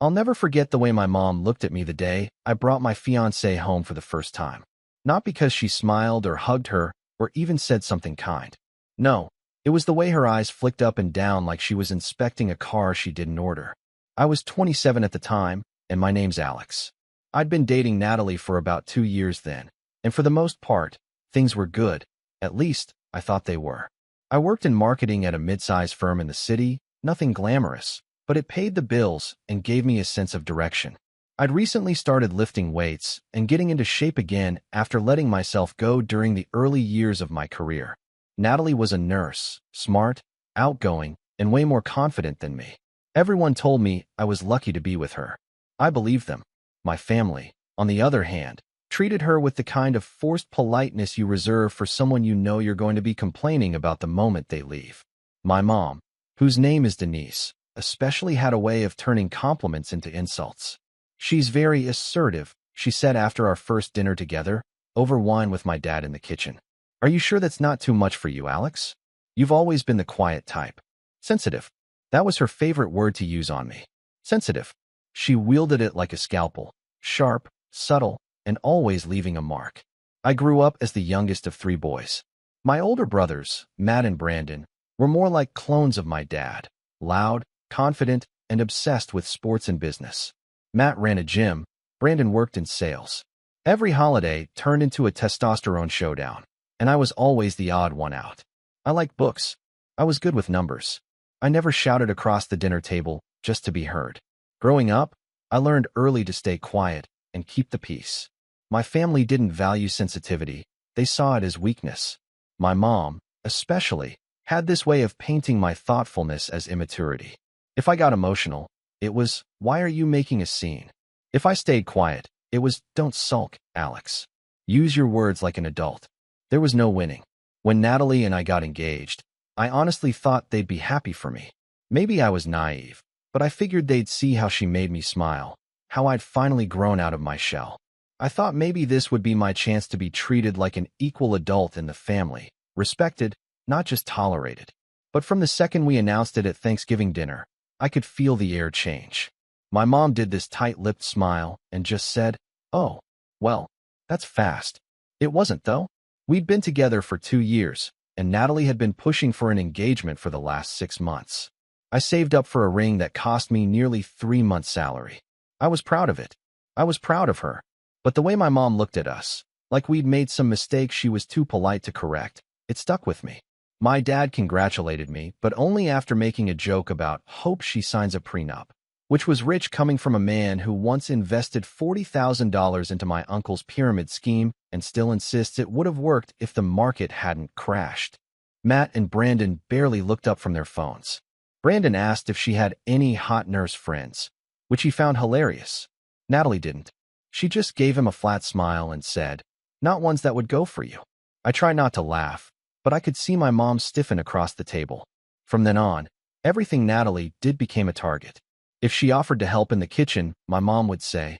I'll never forget the way my mom looked at me the day I brought my fiancée home for the first time. Not because she smiled or hugged her or even said something kind. No, it was the way her eyes flicked up and down like she was inspecting a car she didn't order. I was 27 at the time, and my name's Alex. I'd been dating Natalie for about 2 years then, and for the most part, things were good. At least, I thought they were. I worked in marketing at a mid-sized firm in the city, nothing glamorous, but it paid the bills and gave me a sense of direction. I'd recently started lifting weights and getting into shape again after letting myself go during the early years of my career. Natalie was a nurse, smart, outgoing, and way more confident than me. Everyone told me I was lucky to be with her. I believed them. My family, on the other hand, treated her with the kind of forced politeness you reserve for someone you know you're going to be complaining about the moment they leave. My mom, whose name is Denise, especially had a way of turning compliments into insults. "She's very assertive," she said after our first dinner together, over wine with my dad in the kitchen. "Are you sure that's not too much for you, Alex? You've always been the quiet type." Sensitive. That was her favorite word to use on me. Sensitive. She wielded it like a scalpel. Sharp, subtle, and always leaving a mark. I grew up as the youngest of 3 boys. My older brothers, Matt and Brandon, were more like clones of my dad. Loud, confident, and obsessed with sports and business. Matt ran a gym, Brandon worked in sales. Every holiday turned into a testosterone showdown, and I was always the odd one out. I liked books. I was good with numbers. I never shouted across the dinner table just to be heard. Growing up, I learned early to stay quiet and keep the peace. My family didn't value sensitivity. They saw it as weakness. My mom, especially, had this way of painting my thoughtfulness as immaturity. If I got emotional, it was, "Why are you making a scene?" If I stayed quiet, it was, "Don't sulk, Alex. Use your words like an adult." There was no winning. When Natalie and I got engaged, I honestly thought they'd be happy for me. Maybe I was naive, but I figured they'd see how she made me smile, how I'd finally grown out of my shell. I thought maybe this would be my chance to be treated like an equal adult in the family, respected, not just tolerated. But from the second we announced it at Thanksgiving dinner, I could feel the air change. My mom did this tight-lipped smile and just said, "Oh, well, that's fast." It wasn't, though. We'd been together for 2 years, and Natalie had been pushing for an engagement for the last 6 months. I saved up for a ring that cost me nearly 3 months' salary. I was proud of it. I was proud of her. But the way my mom looked at us, like we'd made some mistake she was too polite to correct, it stuck with me. My dad congratulated me, but only after making a joke about hope she signs a prenup, which was rich coming from a man who once invested $40,000 into my uncle's pyramid scheme and still insists it would have worked if the market hadn't crashed. Matt and Brandon barely looked up from their phones. Brandon asked if she had any hot nurse friends, which he found hilarious. Natalie didn't. She just gave him a flat smile and said, "Not ones that would go for you." I tried not to laugh, but I could see my mom stiffen across the table. From then on, everything Natalie did became a target. If she offered to help in the kitchen, my mom would say,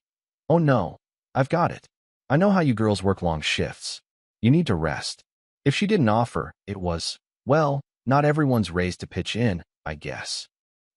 "Oh no, I've got it. I know how you girls work long shifts. You need to rest." If she didn't offer, it was, "Well, not everyone's raised to pitch in, I guess."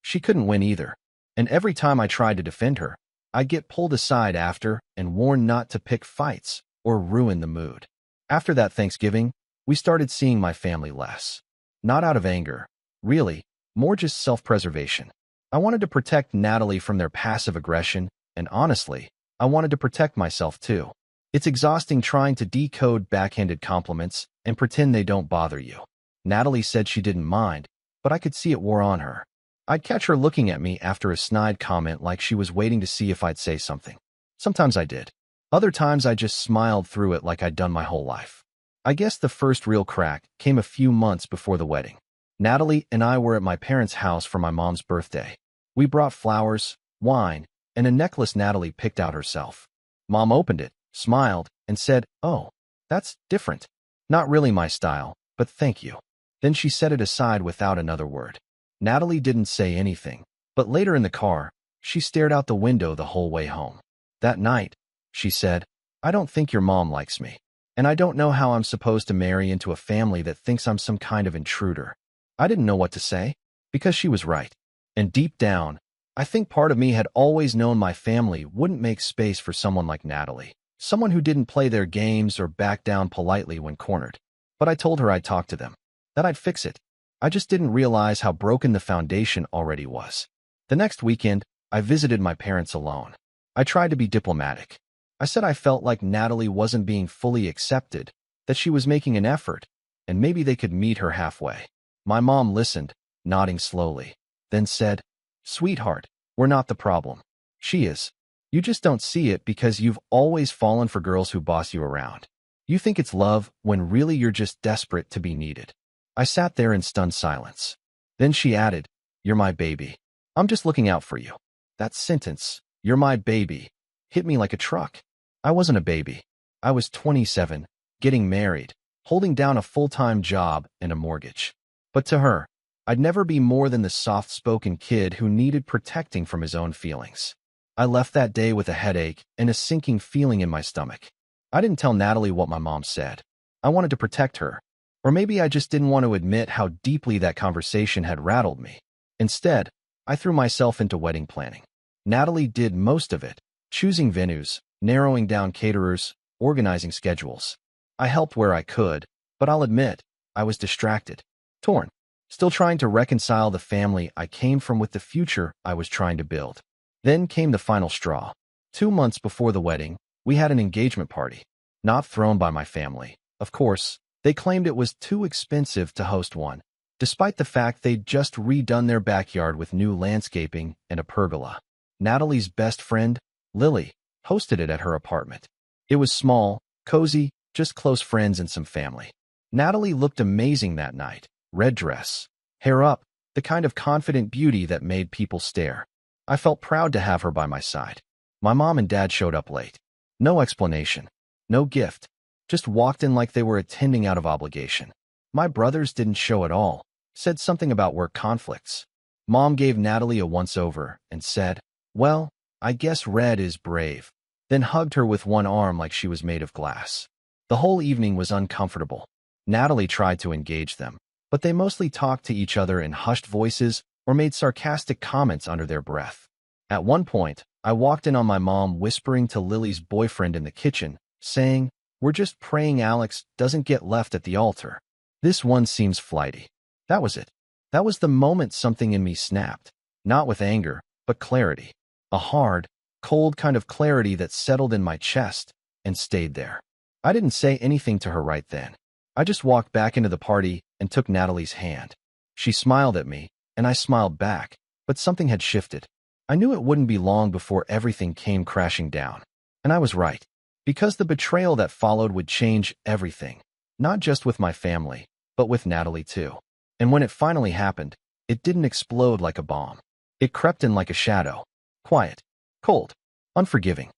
She couldn't win either, and every time I tried to defend her, I'd get pulled aside after and warned not to pick fights or ruin the mood. After that Thanksgiving, we started seeing my family less. Not out of anger, really, more just self-preservation. I wanted to protect Natalie from their passive aggression, and honestly, I wanted to protect myself too. It's exhausting trying to decode backhanded compliments and pretend they don't bother you. Natalie said she didn't mind, but I could see it wore on her. I'd catch her looking at me after a snide comment like she was waiting to see if I'd say something. Sometimes I did. Other times I just smiled through it like I'd done my whole life. I guess the first real crack came a few months before the wedding. Natalie and I were at my parents' house for my mom's birthday. We brought flowers, wine, and a necklace Natalie picked out herself. Mom opened it, smiled, and said, "Oh, that's different. Not really my style, but thank you." Then she set it aside without another word. Natalie didn't say anything, but later in the car, she stared out the window the whole way home. That night, she said, "I don't think your mom likes me, and I don't know how I'm supposed to marry into a family that thinks I'm some kind of intruder." I didn't know what to say, because she was right. And deep down, I think part of me had always known my family wouldn't make space for someone like Natalie, someone who didn't play their games or back down politely when cornered. But I told her I'd talk to them, that I'd fix it. I just didn't realize how broken the foundation already was. The next weekend, I visited my parents alone. I tried to be diplomatic. I said I felt like Natalie wasn't being fully accepted, that she was making an effort, and maybe they could meet her halfway. My mom listened, nodding slowly, then said, "Sweetheart, we're not the problem. She is. You just don't see it because you've always fallen for girls who boss you around. You think it's love when really you're just desperate to be needed." I sat there in stunned silence. Then she added, "You're my baby. I'm just looking out for you." That sentence, "You're my baby," hit me like a truck. I wasn't a baby. I was 27, getting married, holding down a full-time job and a mortgage. But to her, I'd never be more than the soft-spoken kid who needed protecting from his own feelings. I left that day with a headache and a sinking feeling in my stomach. I didn't tell Natalie what my mom said. I wanted to protect her. Or maybe I just didn't want to admit how deeply that conversation had rattled me. Instead, I threw myself into wedding planning. Natalie did most of it, choosing venues, narrowing down caterers, organizing schedules. I helped where I could, but I'll admit, I was distracted, torn, still trying to reconcile the family I came from with the future I was trying to build. Then came the final straw. 2 months before the wedding, we had an engagement party. Not thrown by my family, of course. They claimed it was too expensive to host one, despite the fact they'd just redone their backyard with new landscaping and a pergola. Natalie's best friend, Lily, hosted it at her apartment. It was small, cozy, just close friends and some family. Natalie looked amazing that night. Red dress, hair up, the kind of confident beauty that made people stare. I felt proud to have her by my side. My mom and dad showed up late. No explanation, no gift. Just walked in like they were attending out of obligation. My brothers didn't show at all, said something about work conflicts. Mom gave Natalie a once-over and said, "Well, I guess Red is brave," then hugged her with one arm like she was made of glass. The whole evening was uncomfortable. Natalie tried to engage them, but they mostly talked to each other in hushed voices or made sarcastic comments under their breath. At one point, I walked in on my mom whispering to Lily's boyfriend in the kitchen, saying, "We're just praying Alex doesn't get left at the altar. This one seems flighty." That was it. That was the moment something in me snapped. Not with anger, but clarity. A hard, cold kind of clarity that settled in my chest and stayed there. I didn't say anything to her right then. I just walked back into the party and took Natalie's hand. She smiled at me, and I smiled back, but something had shifted. I knew it wouldn't be long before everything came crashing down. And I was right. Because the betrayal that followed would change everything, not just with my family, but with Natalie too. And when it finally happened, it didn't explode like a bomb. It crept in like a shadow, quiet, cold, unforgiving.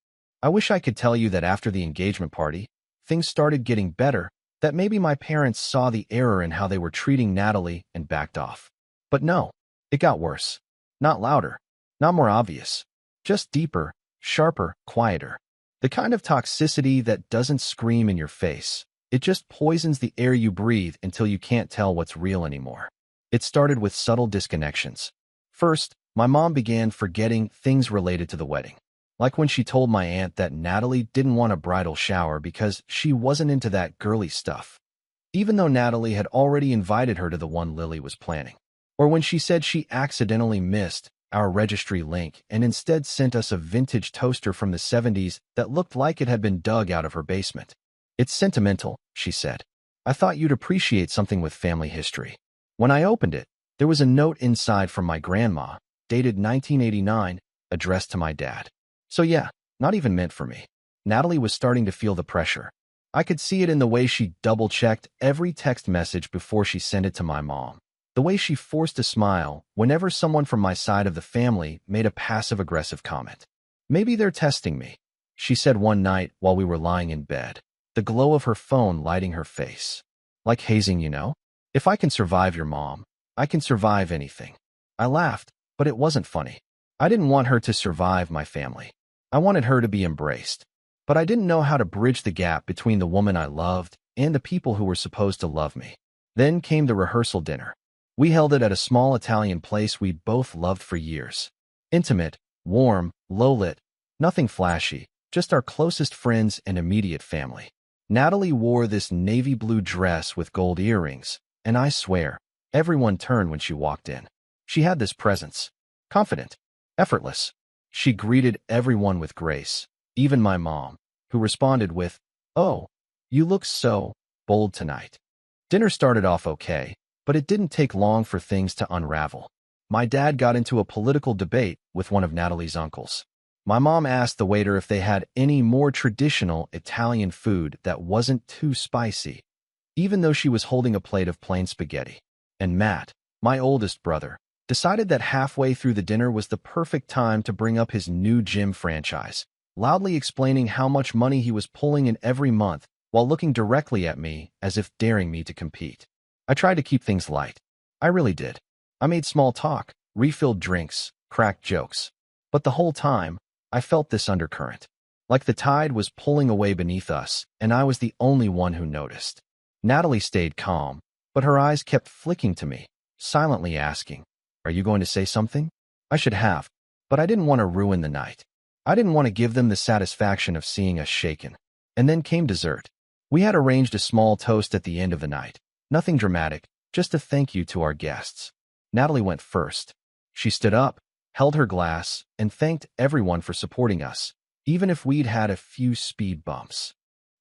I wish I could tell you that after the engagement party, things started getting better, that maybe my parents saw the error in how they were treating Natalie and backed off. But no, it got worse. Not louder, not more obvious, just deeper, sharper, quieter. The kind of toxicity that doesn't scream in your face. It just poisons the air you breathe until you can't tell what's real anymore. It started with subtle disconnections. First, my mom began forgetting things related to the wedding. Like when she told my aunt that Natalie didn't want a bridal shower because she wasn't into that girly stuff, even though Natalie had already invited her to the one Lily was planning. Or when she said she accidentally missed our registry link and instead sent us a vintage toaster from the 70s that looked like it had been dug out of her basement. "It's sentimental," she said. "I thought you'd appreciate something with family history." When I opened it, there was a note inside from my grandma, dated 1989, addressed to my dad. So yeah, not even meant for me. Natalie was starting to feel the pressure. I could see it in the way she double-checked every text message before she sent it to my mom. The way she forced a smile whenever someone from my side of the family made a passive-aggressive comment. "Maybe they're testing me," she said one night while we were lying in bed, the glow of her phone lighting her face. "Like hazing, you know? If I can survive your mom, I can survive anything." I laughed, but it wasn't funny. I didn't want her to survive my family. I wanted her to be embraced. But I didn't know how to bridge the gap between the woman I loved and the people who were supposed to love me. Then came the rehearsal dinner. We held it at a small Italian place we'd both loved for years. Intimate, warm, low-lit, nothing flashy, just our closest friends and immediate family. Natalie wore this navy blue dress with gold earrings, and I swear, everyone turned when she walked in. She had this presence. Confident. Effortless. She greeted everyone with grace, even my mom, who responded with, "Oh, you look so bold tonight." Dinner started off okay, but it didn't take long for things to unravel. My dad got into a political debate with one of Natalie's uncles. My mom asked the waiter if they had any more traditional Italian food that wasn't too spicy, even though she was holding a plate of plain spaghetti. And Matt, my oldest brother, decided that halfway through the dinner was the perfect time to bring up his new gym franchise, loudly explaining how much money he was pulling in every month while looking directly at me as if daring me to compete. I tried to keep things light. I really did. I made small talk, refilled drinks, cracked jokes. But the whole time, I felt this undercurrent. Like the tide was pulling away beneath us, and I was the only one who noticed. Natalie stayed calm, but her eyes kept flicking to me, silently asking, "Are you going to say something?" I should have, but I didn't want to ruin the night. I didn't want to give them the satisfaction of seeing us shaken. And then came dessert. We had arranged a small toast at the end of the night. Nothing dramatic, just a thank you to our guests. Natalie went first. She stood up, held her glass, and thanked everyone for supporting us, even if we'd had a few speed bumps.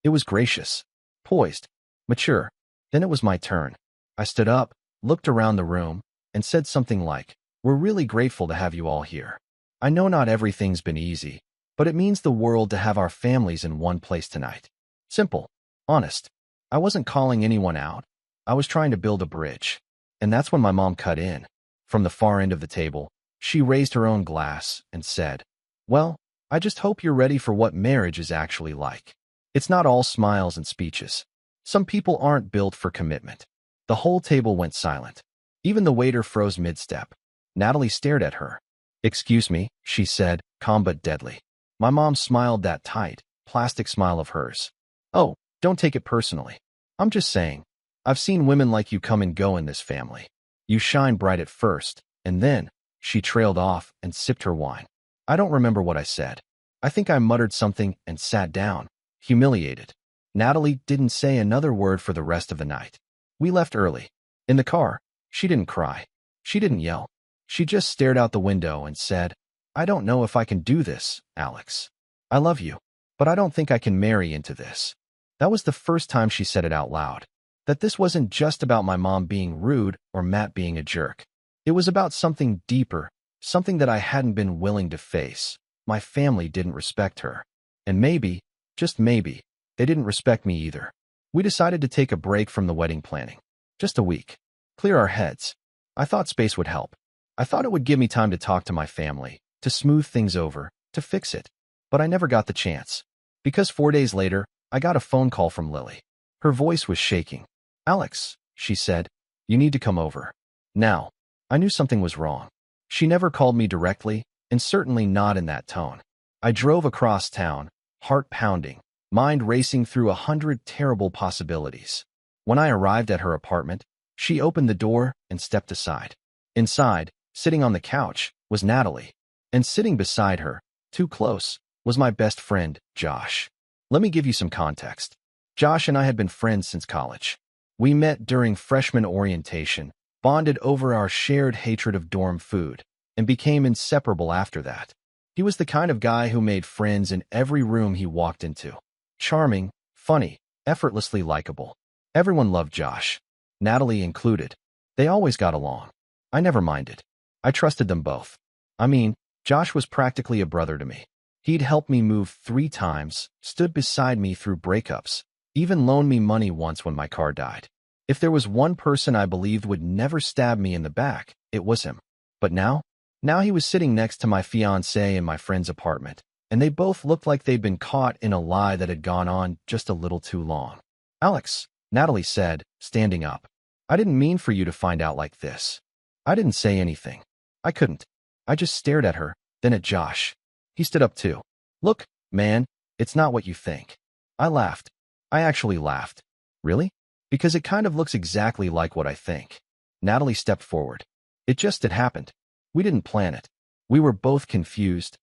It was gracious, poised, mature. Then it was my turn. I stood up, looked around the room, and said something like, "We're really grateful to have you all here. I know not everything's been easy, but it means the world to have our families in one place tonight." Simple, honest. I wasn't calling anyone out. I was trying to build a bridge. And that's when my mom cut in. From the far end of the table, she raised her own glass and said, "Well, I just hope you're ready for what marriage is actually like. It's not all smiles and speeches. Some people aren't built for commitment." The whole table went silent. Even the waiter froze mid-step. Natalie stared at her. "Excuse me," she said, calm but deadly. My mom smiled that tight, plastic smile of hers. "Oh, don't take it personally. I'm just saying, I've seen women like you come and go in this family. You shine bright at first, and then," she trailed off and sipped her wine. I don't remember what I said. I think I muttered something and sat down, humiliated. Natalie didn't say another word for the rest of the night. We left early. In the car, she didn't cry. She didn't yell. She just stared out the window and said, "I don't know if I can do this, Alex. I love you, but I don't think I can marry into this." That was the first time she said it out loud. That this wasn't just about my mom being rude or Matt being a jerk. It was about something deeper, something that I hadn't been willing to face. My family didn't respect her. And maybe, just maybe, they didn't respect me either. We decided to take a break from the wedding planning. Just a week. Clear our heads. I thought space would help. I thought it would give me time to talk to my family, to smooth things over, to fix it. But I never got the chance. Because 4 days later, I got a phone call from Lily. Her voice was shaking. "Alex," she said, "you need to come over." Now, I knew something was wrong. She never called me directly, and certainly not in that tone. I drove across town, heart pounding, mind racing through 100 terrible possibilities. When I arrived at her apartment, she opened the door and stepped aside. Inside, sitting on the couch, was Natalie. And sitting beside her, too close, was my best friend, Josh. Let me give you some context. Josh and I had been friends since college. We met during freshman orientation, bonded over our shared hatred of dorm food, and became inseparable after that. He was the kind of guy who made friends in every room he walked into. Charming, funny, effortlessly likable. Everyone loved Josh, Natalie included. They always got along. I never minded. I trusted them both. I mean, Josh was practically a brother to me. He'd helped me move 3 times, stood beside me through breakups, even loaned me money once when my car died. If there was one person I believed would never stab me in the back, it was him. But now he was sitting next to my fiancée in my friend's apartment, and they both looked like they'd been caught in a lie that had gone on just a little too long. "Alex," Natalie said, standing up. "I didn't mean for you to find out like this." I didn't say anything. I couldn't. I just stared at her, then at Josh. He stood up too. "Look, man, it's not what you think." I laughed. I actually laughed. "Really?" "Because it kind of looks exactly like what I think." Natalie stepped forward. "It just had happened. We didn't plan it. We were both confused.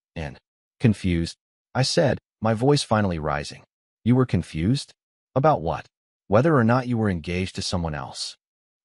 Confused, I said, my voice finally rising. You were confused? About what? Whether or not you were engaged to someone else.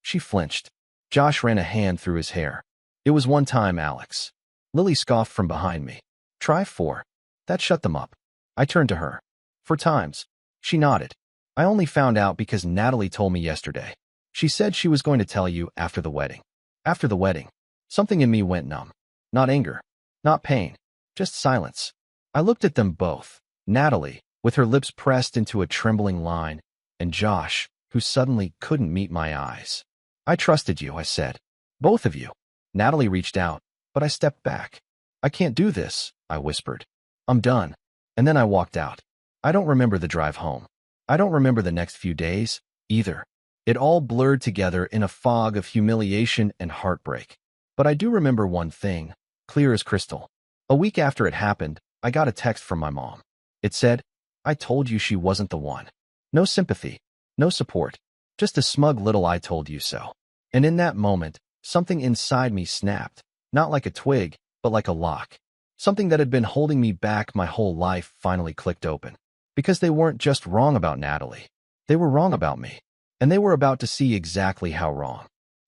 She flinched. Josh ran a hand through his hair. It was one time, Alex. Lily scoffed from behind me. Try 4. That shut them up. I turned to her. 4 times. She nodded. I only found out because Natalie told me yesterday. She said she was going to tell you after the wedding. After the wedding. Something in me went numb. Not anger. Not pain. Just silence. I looked at them both. Natalie, with her lips pressed into a trembling line, and Josh, who suddenly couldn't meet my eyes. I trusted you, I said. Both of you. Natalie reached out, but I stepped back. I can't do this, I whispered. I'm done. And then I walked out. I don't remember the drive home. I don't remember the next few days, either. It all blurred together in a fog of humiliation and heartbreak. But I do remember one thing, clear as crystal. A week after it happened, I got a text from my mom. It said, I told you she wasn't the one. No sympathy, no support, just a smug little I told you so. And in that moment, something inside me snapped, not like a twig, but like a lock. Something that had been holding me back my whole life finally clicked open. Because they weren't just wrong about Natalie. They were wrong about me. And they were about to see exactly how wrong.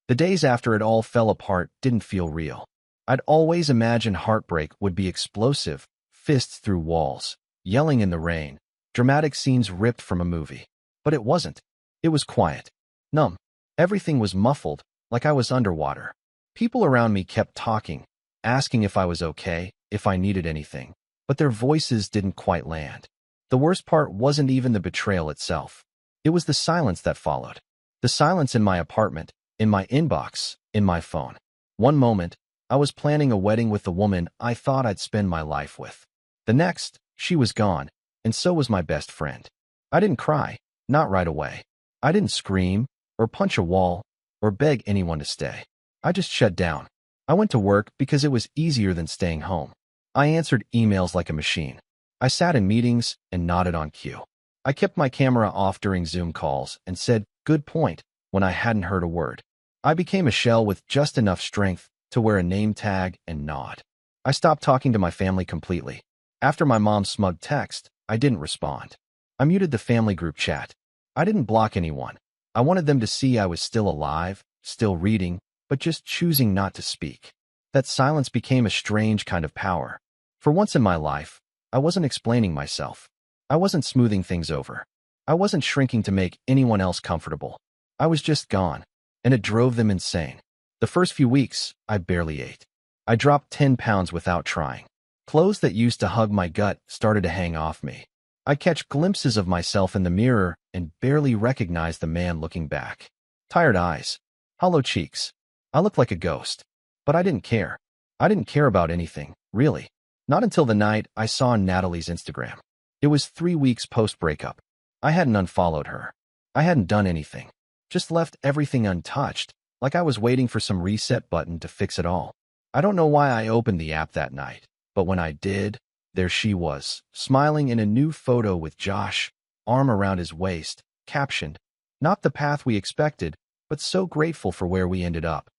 The days after it all fell apart didn't feel real. I'd always imagined heartbreak would be explosive, fists through walls, yelling in the rain, dramatic scenes ripped from a movie. But it wasn't. It was quiet. Numb. Everything was muffled, like I was underwater. People around me kept talking, asking if I was okay, if I needed anything. But their voices didn't quite land. The worst part wasn't even the betrayal itself. It was the silence that followed. The silence in my apartment, in my inbox, in my phone. One moment, I was planning a wedding with the woman I thought I'd spend my life with. The next, she was gone, and so was my best friend. I didn't cry, not right away. I didn't scream, or punch a wall, or beg anyone to stay. I just shut down. I went to work because it was easier than staying home. I answered emails like a machine. I sat in meetings and nodded on cue. I kept my camera off during Zoom calls and said, good point, when I hadn't heard a word. I became a shell with just enough strength to wear a name tag and nod. I stopped talking to my family completely. After my mom's smug text, I didn't respond. I muted the family group chat. I didn't block anyone. I wanted them to see I was still alive, still reading, but just choosing not to speak. That silence became a strange kind of power. For once in my life, I wasn't explaining myself. I wasn't smoothing things over. I wasn't shrinking to make anyone else comfortable. I was just gone, and it drove them insane. The first few weeks, I barely ate. I dropped 10 pounds without trying. Clothes that used to hug my gut started to hang off me. I'd catch glimpses of myself in the mirror and barely recognize the man looking back. Tired eyes, hollow cheeks. I looked like a ghost. But I didn't care. I didn't care about anything, really. Not until the night I saw Natalie's Instagram. It was 3 weeks post-breakup. I hadn't unfollowed her. I hadn't done anything. Just left everything untouched, like I was waiting for some reset button to fix it all. I don't know why I opened the app that night, but when I did, there she was, smiling in a new photo with Josh, arm around his waist, captioned, "Not the path we expected, but so grateful for where we ended up."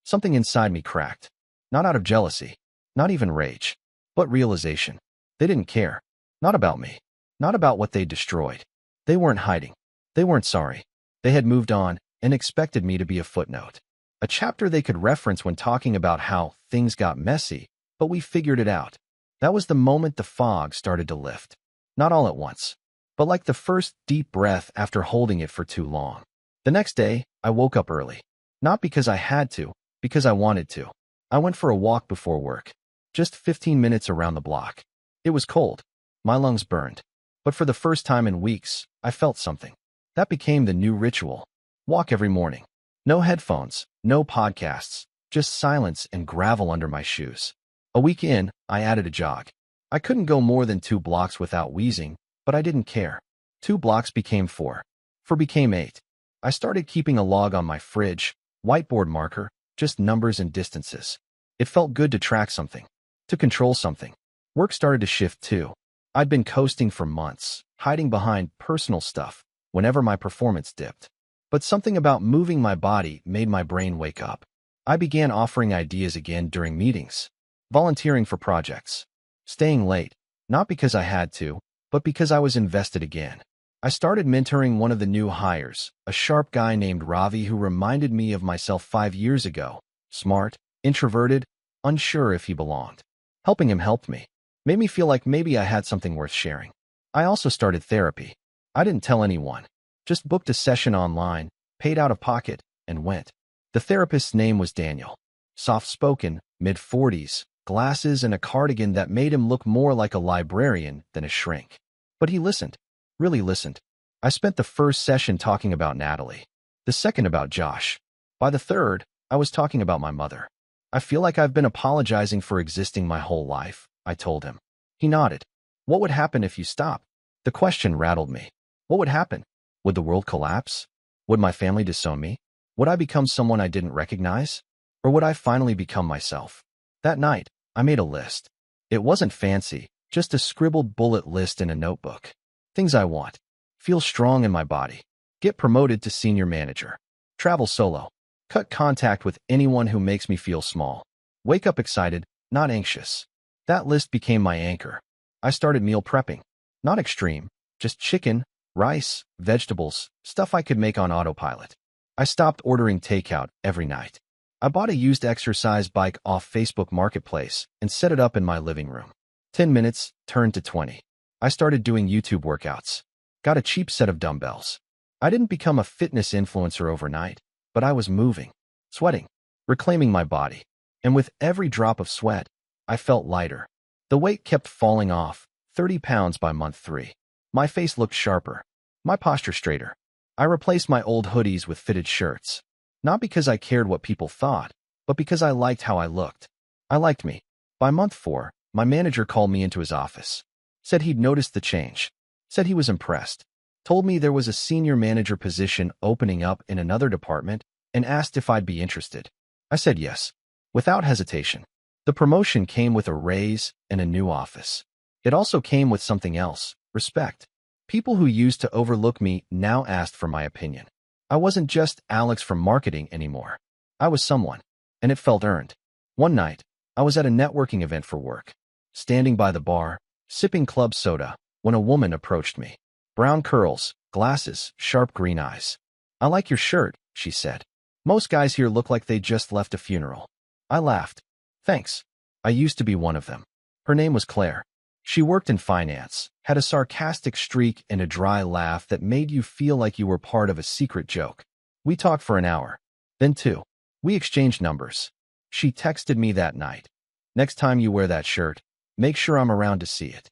Something inside me cracked. Not out of jealousy, not even rage, but realization. They didn't care. Not about me. Not about what they'd destroyed. They weren't hiding. They weren't sorry. They had moved on and expected me to be a footnote. A chapter they could reference when talking about how things got messy, but we figured it out. That was the moment the fog started to lift. Not all at once, but like the first deep breath after holding it for too long. The next day, I woke up early. Not because I had to, because I wanted to. I went for a walk before work. Just 15 minutes around the block. It was cold. My lungs burned. But for the first time in weeks, I felt something. That became the new ritual. Walk every morning. No headphones, no podcasts, just silence and gravel under my shoes. A week in, I added a jog. I couldn't go more than 2 blocks without wheezing, but I didn't care. 2 blocks became 4. 4 became 8. I started keeping a log on my fridge, whiteboard marker, just numbers and distances. It felt good to track something, to control something. Work started to shift too. I'd been coasting for months, hiding behind personal stuff whenever my performance dipped. But something about moving my body made my brain wake up. I began offering ideas again during meetings. volunteering for projects, staying late, not because I had to, but because I was invested again. I started mentoring one of the new hires, a sharp guy named Ravi who reminded me of myself 5 years ago. Smart, introverted, unsure if he belonged. Helping him helped me. Made me feel like maybe I had something worth sharing. I also started therapy. I didn't tell anyone. Just booked a session online, paid out of pocket, and went. The therapist's name was Daniel. Soft-spoken, mid-40s, glasses and a cardigan that made him look more like a librarian than a shrink. But he listened. Really listened. I spent the first session talking about Natalie. The second about Josh. By the third, I was talking about my mother. I feel like I've been apologizing for existing my whole life, I told him. He nodded. What would happen if you stopped? The question rattled me. What would happen? Would the world collapse? Would my family disown me? Would I become someone I didn't recognize? Or would I finally become myself? That night, I made a list. It wasn't fancy, just a scribbled bullet list in a notebook. Things I want. Feel strong in my body. Get promoted to senior manager. Travel solo. Cut contact with anyone who makes me feel small. Wake up excited, not anxious. That list became my anchor. I started meal prepping. Not extreme, just chicken, rice, vegetables, stuff I could make on autopilot. I stopped ordering takeout every night. I bought a used exercise bike off Facebook Marketplace and set it up in my living room. 10 minutes turned to 20. I started doing YouTube workouts. Got a cheap set of dumbbells. I didn't become a fitness influencer overnight, but I was moving, sweating, reclaiming my body. And with every drop of sweat, I felt lighter. The weight kept falling off, 30 pounds by month 3. My face looked sharper, my posture straighter. I replaced my old hoodies with fitted shirts. Not because I cared what people thought, but because I liked how I looked. I liked me. By month 4, my manager called me into his office. Said he'd noticed the change. Said he was impressed. Told me there was a senior manager position opening up in another department and asked if I'd be interested. I said yes, without hesitation. The promotion came with a raise and a new office. It also came with something else, respect. People who used to overlook me now asked for my opinion. I wasn't just Alex from marketing anymore. I was someone, and it felt earned. One night, I was at a networking event for work, standing by the bar, sipping club soda, when a woman approached me. Brown curls, glasses, sharp green eyes. I like your shirt, she said. Most guys here look like they just left a funeral. I laughed. Thanks. I used to be one of them. Her name was Claire. She worked in finance, had a sarcastic streak and a dry laugh that made you feel like you were part of a secret joke. We talked for an hour. Then 2. We exchanged numbers. She texted me that night. Next time you wear that shirt, make sure I'm around to see it.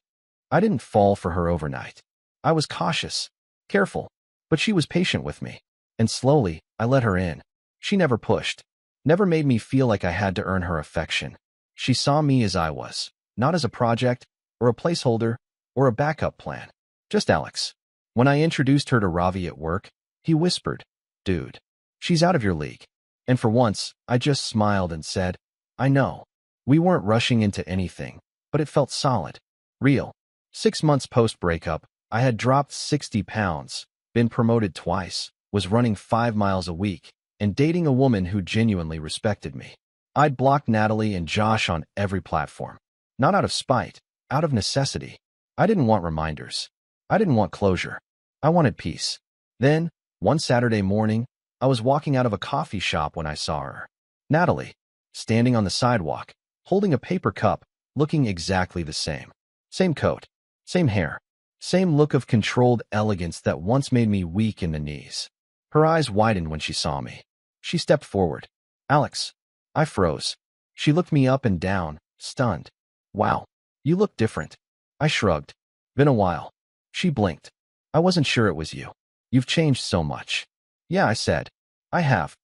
I didn't fall for her overnight. I was cautious, careful, but she was patient with me. And slowly, I let her in. She never pushed, never made me feel like I had to earn her affection. She saw me as I was, not as a project, or a placeholder, or a backup plan. Just Alex. When I introduced her to Ravi at work, he whispered, "Dude, she's out of your league." And for once, I just smiled and said, "I know." We weren't rushing into anything, but it felt solid, real. 6 months post-breakup, I had dropped 60 pounds, been promoted twice, was running 5 miles a week, and dating a woman who genuinely respected me. I'd blocked Natalie and Josh on every platform. Not out of spite, out of necessity. I didn't want reminders. I didn't want closure. I wanted peace. Then, one Saturday morning, I was walking out of a coffee shop when I saw her. Natalie, standing on the sidewalk, holding a paper cup, looking exactly the same. Same coat, same hair, same look of controlled elegance that once made me weak in the knees. Her eyes widened when she saw me. She stepped forward. "Alex." I froze. She looked me up and down, stunned. "Wow, you look different." I shrugged. "Been a while." She blinked. "I wasn't sure it was you. You've changed so much." "Yeah," I said. "I have."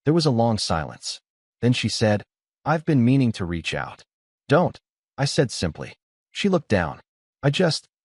There was a long silence. Then she said, "I've been meaning to reach out." "Don't," I said simply. She looked down.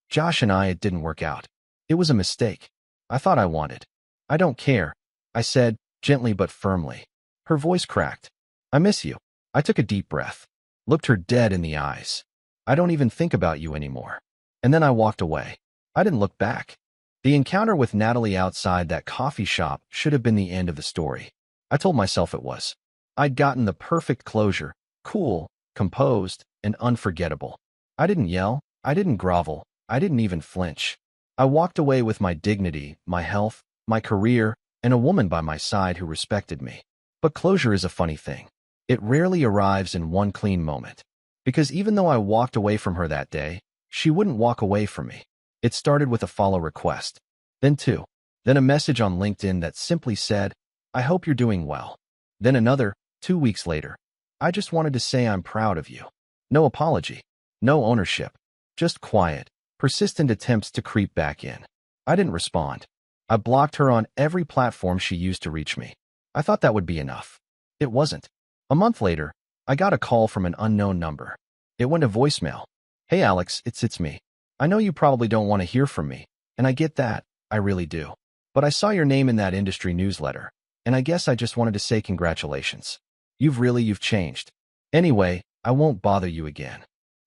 Josh and it didn't work out. It was a mistake. I thought I wanted. "I don't care," I said, gently but firmly. Her voice cracked. "I miss you." I took a deep breath, looked her dead in the eyes. "I don't even think about you anymore." And then I walked away. I didn't look back. The encounter with Natalie outside that coffee shop should have been the end of the story. I told myself it was. I'd gotten the perfect closure, cool, composed, and unforgettable. I didn't yell, I didn't grovel, I didn't even flinch. I walked away with my dignity, my health, my career, and a woman by my side who respected me. But closure is a funny thing. It rarely arrives in one clean moment. Because even though I walked away from her that day, she wouldn't walk away from me. It started with a follow request. Then two. Then a message on LinkedIn that simply said, "I hope you're doing well." Then another, 2 weeks later. "I just wanted to say I'm proud of you." No apology. No ownership. Just quiet, persistent attempts to creep back in. I didn't respond. I blocked her on every platform she used to reach me. I thought that would be enough. It wasn't. A month later, I got a call from an unknown number. It went to voicemail. "Hey Alex, it's me. I know you probably don't want to hear from me, and I get that, I really do. But I saw your name in that industry newsletter, and I guess I just wanted to say congratulations. You've changed. Anyway, I won't bother you again."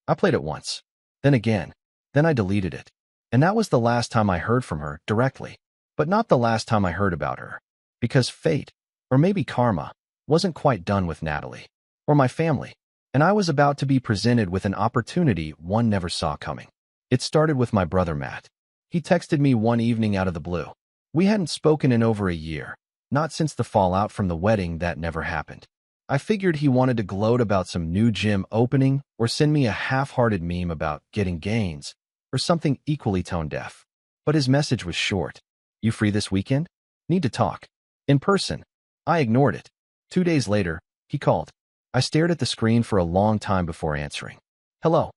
I played it once, then again, then I deleted it. And that was the last time I heard from her directly, but not the last time I heard about her. Because fate, or maybe karma, wasn't quite done with Natalie, or my family, and I was about to be presented with an opportunity one never saw coming. It started with my brother Matt. He texted me one evening out of the blue. We hadn't spoken in over a year, not since the fallout from the wedding that never happened. I figured he wanted to gloat about some new gym opening or send me a half-hearted meme about getting gains or something equally tone-deaf. But his message was short. "You free this weekend? Need to talk." In person. I ignored it. 2 days later, he called. I stared at the screen for a long time before answering. "Hello,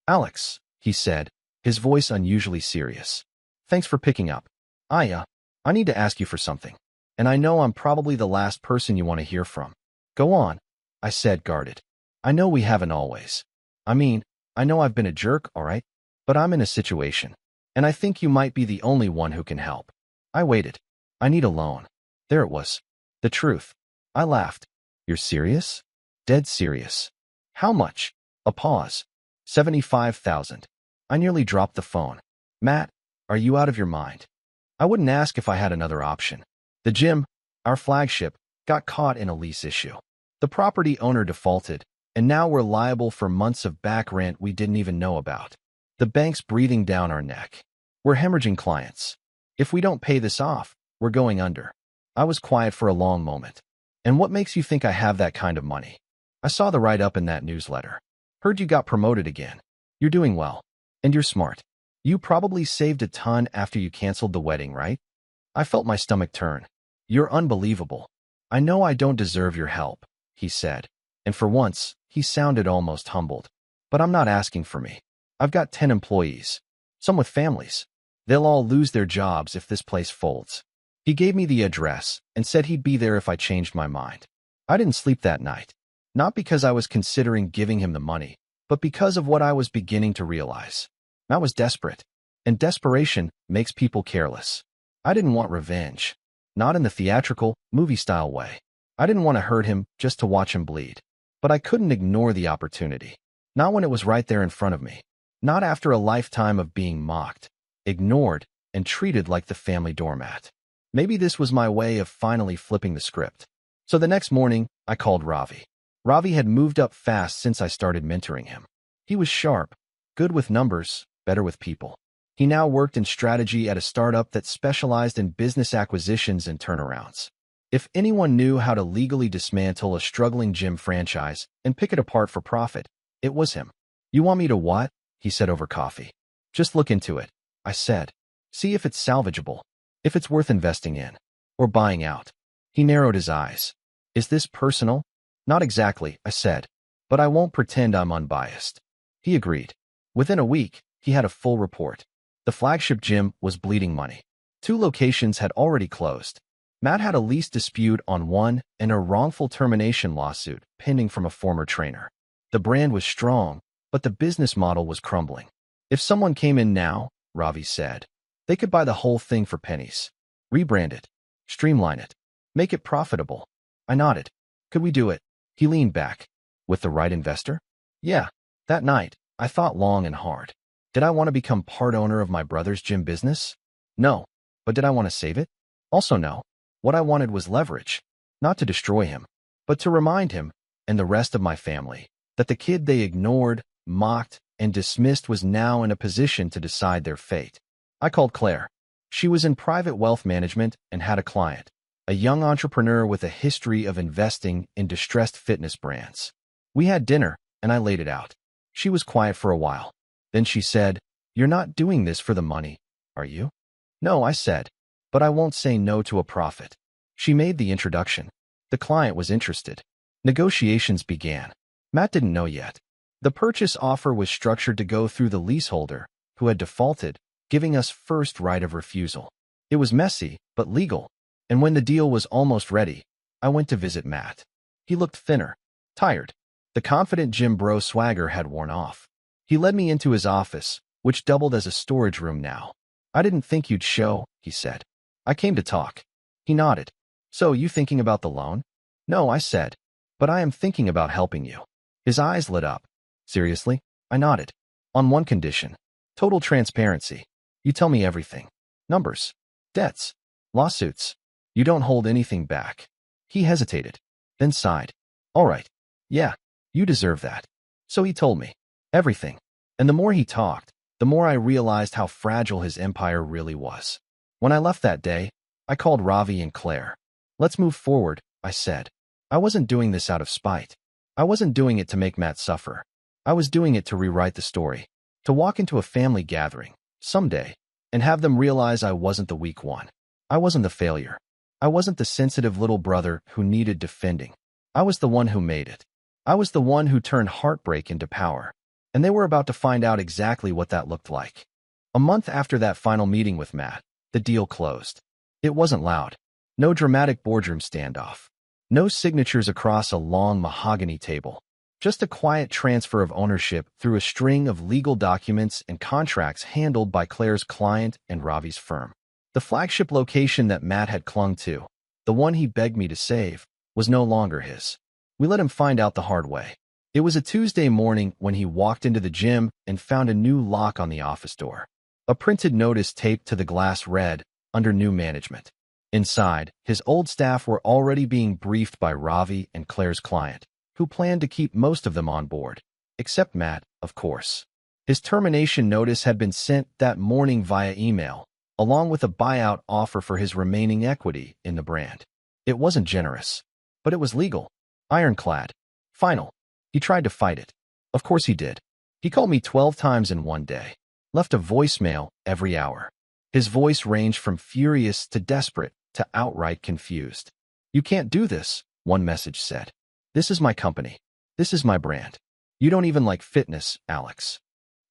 Alex," he said, his voice unusually serious. "Thanks for picking up. I need to ask you for something. And I know I'm probably the last person you want to hear from." "Go on," I said, guarded. "I know we haven't always. I know I've been a jerk, all right? But I'm in a situation, and I think you might be the only one who can help." I waited. "I need a loan." There it was. The truth. I laughed. "You're serious?" "Dead serious." "How much?" A pause. 75,000. I nearly dropped the phone. "Matt, are you out of your mind?" I wouldn't ask if I had another option. The gym, our flagship, got caught in a lease issue. The property owner defaulted, and now we're liable for months of back rent we didn't even know about. The bank's breathing down our neck. We're hemorrhaging clients. If we don't pay this off, we're going under. I was quiet for a long moment. "And what makes you think I have that kind of money?" "I saw the write-up in that newsletter. Heard you got promoted again. You're doing well. And you're smart. You probably saved a ton after you canceled the wedding, right?" I felt my stomach turn. "You're unbelievable. I know I don't deserve your help," he said. And for once, he sounded almost humbled. "But I'm not asking for me. I've got 10 employees. Some with families. They'll all lose their jobs if this place folds." He gave me the address and said he'd be there if I changed my mind. I didn't sleep that night. Not because I was considering giving him the money, but because of what I was beginning to realize. I was desperate, and desperation makes people careless. I didn't want revenge. Not in the theatrical, movie-style way. I didn't want to hurt him just to watch him bleed. But I couldn't ignore the opportunity. Not when it was right there in front of me. Not after a lifetime of being mocked, ignored, and treated like the family doormat. Maybe this was my way of finally flipping the script. So the next morning, I called Ravi. Ravi had moved up fast since I started mentoring him. He was sharp, good with numbers, better with people. He now worked in strategy at a startup that specialized in business acquisitions and turnarounds. If anyone knew how to legally dismantle a struggling gym franchise and pick it apart for profit, it was him. "You want me to what?" he said over coffee. "Just look into it," I said. "See if it's salvageable, if it's worth investing in, or buying out." He narrowed his eyes. "Is this personal?" "Not exactly," I said, "but I won't pretend I'm unbiased." He agreed. Within a week, he had a full report. The flagship gym was bleeding money. 2 locations had already closed. Matt had a lease dispute on one and a wrongful termination lawsuit pending from a former trainer. The brand was strong, but the business model was crumbling. If someone came in now, Ravi said, they could buy the whole thing for pennies. Rebrand it. Streamline it. Make it profitable. I nodded. Could we do it? He leaned back. With the right investor? Yeah. That night, I thought long and hard. Did I want to become part owner of my brother's gym business? No. But did I want to save it? Also no. What I wanted was leverage. Not to destroy him, but to remind him, and the rest of my family, that the kid they ignored, mocked, and dismissed was now in a position to decide their fate. I called Claire. She was in private wealth management and had a client, a young entrepreneur with a history of investing in distressed fitness brands. We had dinner, and I laid it out. She was quiet for a while. Then she said, "You're not doing this for the money, are you?" "No," I said, "but I won't say no to a profit." She made the introduction. The client was interested. Negotiations began. Matt didn't know yet. The purchase offer was structured to go through the leaseholder, who had defaulted, giving us first right of refusal. It was messy, but legal. And when the deal was almost ready, I went to visit Matt. He looked thinner, tired. The confident gym bro swagger had worn off. He led me into his office, which doubled as a storage room now. "I didn't think you'd show," he said. "I came to talk." He nodded. "So, you thinking about the loan?" "No," I said, "but I am thinking about helping you." His eyes lit up. "Seriously?" I nodded. "On one condition. Total transparency. You tell me everything. Numbers, debts, lawsuits. You don't hold anything back." He hesitated, then sighed. "All right. Yeah, you deserve that." So he told me everything. And the more he talked, the more I realized how fragile his empire really was. When I left that day, I called Ravi and Claire. "Let's move forward," I said. I wasn't doing this out of spite. I wasn't doing it to make Matt suffer. I was doing it to rewrite the story, to walk into a family gathering, someday, and have them realize I wasn't the weak one. I wasn't the failure. I wasn't the sensitive little brother who needed defending. I was the one who made it. I was the one who turned heartbreak into power. And they were about to find out exactly what that looked like. A month after that final meeting with Matt, the deal closed. It wasn't loud. No dramatic boardroom standoff. No signatures across a long mahogany table. Just a quiet transfer of ownership through a string of legal documents and contracts handled by Claire's client and Ravi's firm. The flagship location that Matt had clung to, the one he begged me to save, was no longer his. We let him find out the hard way. It was a Tuesday morning when he walked into the gym and found a new lock on the office door. A printed notice taped to the glass read, "Under new management." Inside, his old staff were already being briefed by Ravi and Claire's client, who planned to keep most of them on board, except Matt, of course. His termination notice had been sent that morning via email, along with a buyout offer for his remaining equity in the brand. It wasn't generous, but it was legal, ironclad, final. He tried to fight it. Of course he did. He called me 12 times in one day, left a voicemail every hour. His voice ranged from furious to desperate to outright confused. "You can't do this," one message said. "This is my company. This is my brand. You don't even like fitness, Alex."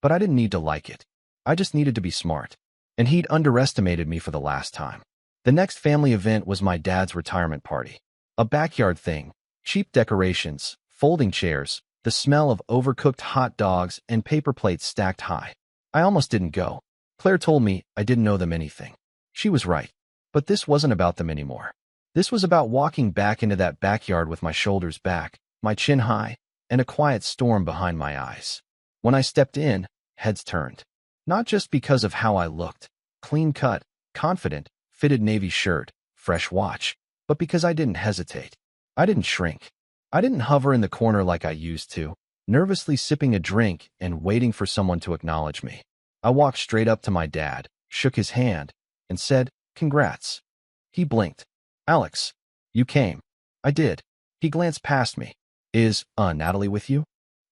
But I didn't need to like it. I just needed to be smart. And he'd underestimated me for the last time. The next family event was my dad's retirement party. A backyard thing, cheap decorations, folding chairs, the smell of overcooked hot dogs, and paper plates stacked high. I almost didn't go. Claire told me I didn't know them anything. She was right. But this wasn't about them anymore. This was about walking back into that backyard with my shoulders back, my chin high, and a quiet storm behind my eyes. When I stepped in, heads turned. Not just because of how I looked, clean cut, confident, fitted navy shirt, fresh watch, but because I didn't hesitate. I didn't shrink. I didn't hover in the corner like I used to, nervously sipping a drink and waiting for someone to acknowledge me. I walked straight up to my dad, shook his hand, and said, "Congrats." He blinked. "Alex, you came." I did. He glanced past me. "Is, Natalie with you?"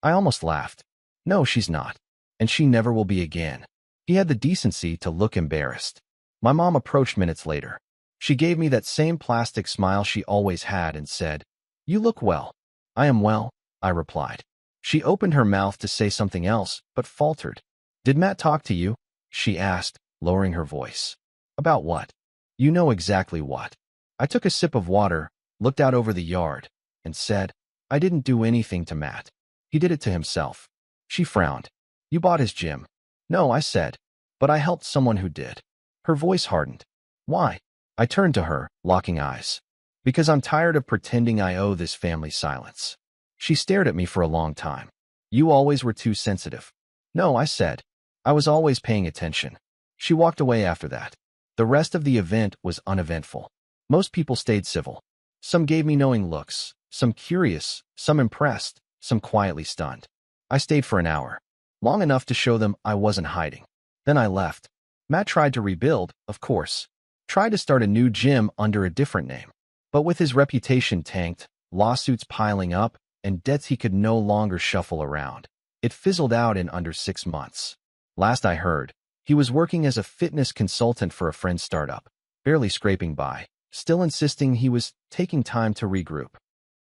I almost laughed. "No, she's not. And she never will be again." He had the decency to look embarrassed. My mom approached minutes later. She gave me that same plastic smile she always had and said, "You look well." "I am well," I replied. She opened her mouth to say something else, but faltered. "Did Matt talk to you?" she asked, lowering her voice. "About what?" "You know exactly what." I took a sip of water, looked out over the yard, and said, "I didn't do anything to Matt. He did it to himself." She frowned. "You bought his gym." "No," I said, "but I helped someone who did." Her voice hardened. "Why?" I turned to her, locking eyes. "Because I'm tired of pretending I owe this family silence." She stared at me for a long time. "You always were too sensitive." "No," I said. "I was always paying attention." She walked away after that. The rest of the event was uneventful. Most people stayed civil. Some gave me knowing looks, some curious, some impressed, some quietly stunned. I stayed for an hour, long enough to show them I wasn't hiding. Then I left. Matt tried to rebuild, of course. Tried to start a new gym under a different name. But with his reputation tanked, lawsuits piling up, and debts he could no longer shuffle around, it fizzled out in under 6 months. Last I heard, he was working as a fitness consultant for a friend's startup, barely scraping by, still insisting he was taking time to regroup.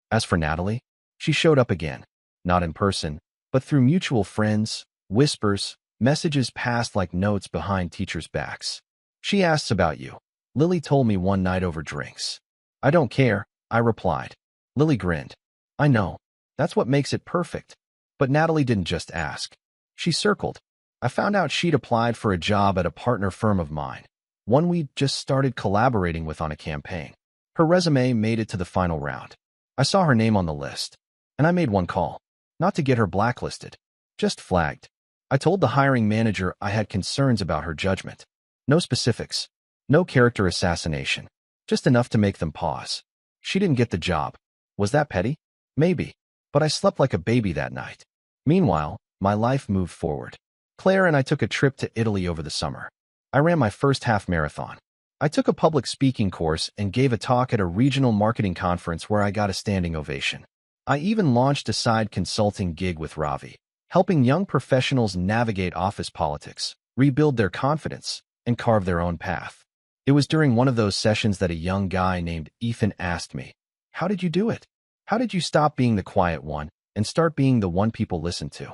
As for Natalie, she showed up again, not in person, but through mutual friends, whispers, messages passed like notes behind teachers' backs. She asks about you. Lily told me one night over drinks. I don't care, I replied. Lily grinned. I know. That's what makes it perfect. But Natalie didn't just ask. She circled. I found out she'd applied for a job at a partner firm of mine, one we'd just started collaborating with on a campaign. Her resume made it to the final round. I saw her name on the list, and I made one call. Not to get her blacklisted, just flagged. I told the hiring manager I had concerns about her judgment. No specifics, no character assassination, just enough to make them pause. She didn't get the job. Was that petty? Maybe, but I slept like a baby that night. Meanwhile, my life moved forward. Claire and I took a trip to Italy over the summer. I ran my first half marathon. I took a public speaking course and gave a talk at a regional marketing conference where I got a standing ovation. I even launched a side consulting gig with Ravi, helping young professionals navigate office politics, rebuild their confidence, and carve their own path. It was during one of those sessions that a young guy named Ethan asked me, "How did you do it? How did you stop being the quiet one and start being the one people listen to?"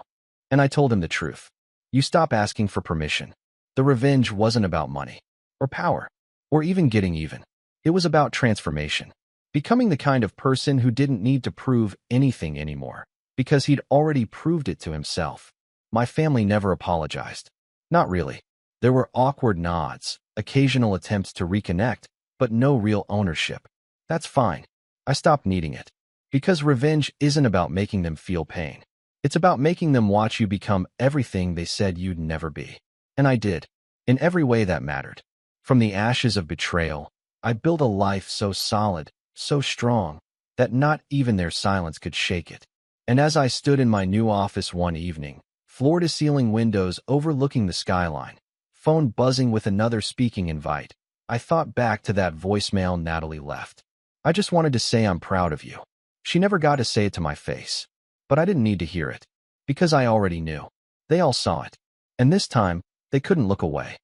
And I told him the truth. You stop asking for permission. The revenge wasn't about money, or power, or even getting even. It was about transformation. Becoming the kind of person who didn't need to prove anything anymore, because he'd already proved it to himself. My family never apologized. Not really. There were awkward nods, occasional attempts to reconnect, but no real ownership. That's fine. I stopped needing it. Because revenge isn't about making them feel pain. It's about making them watch you become everything they said you'd never be. And I did, in every way that mattered. From the ashes of betrayal, I built a life so solid, so strong, that not even their silence could shake it. And as I stood in my new office one evening, floor-to-ceiling windows overlooking the skyline, phone buzzing with another speaking invite, I thought back to that voicemail Natalie left. I just wanted to say I'm proud of you. She never got to say it to my face, but I didn't need to hear it, because I already knew. They all saw it. And this time, they couldn't look away.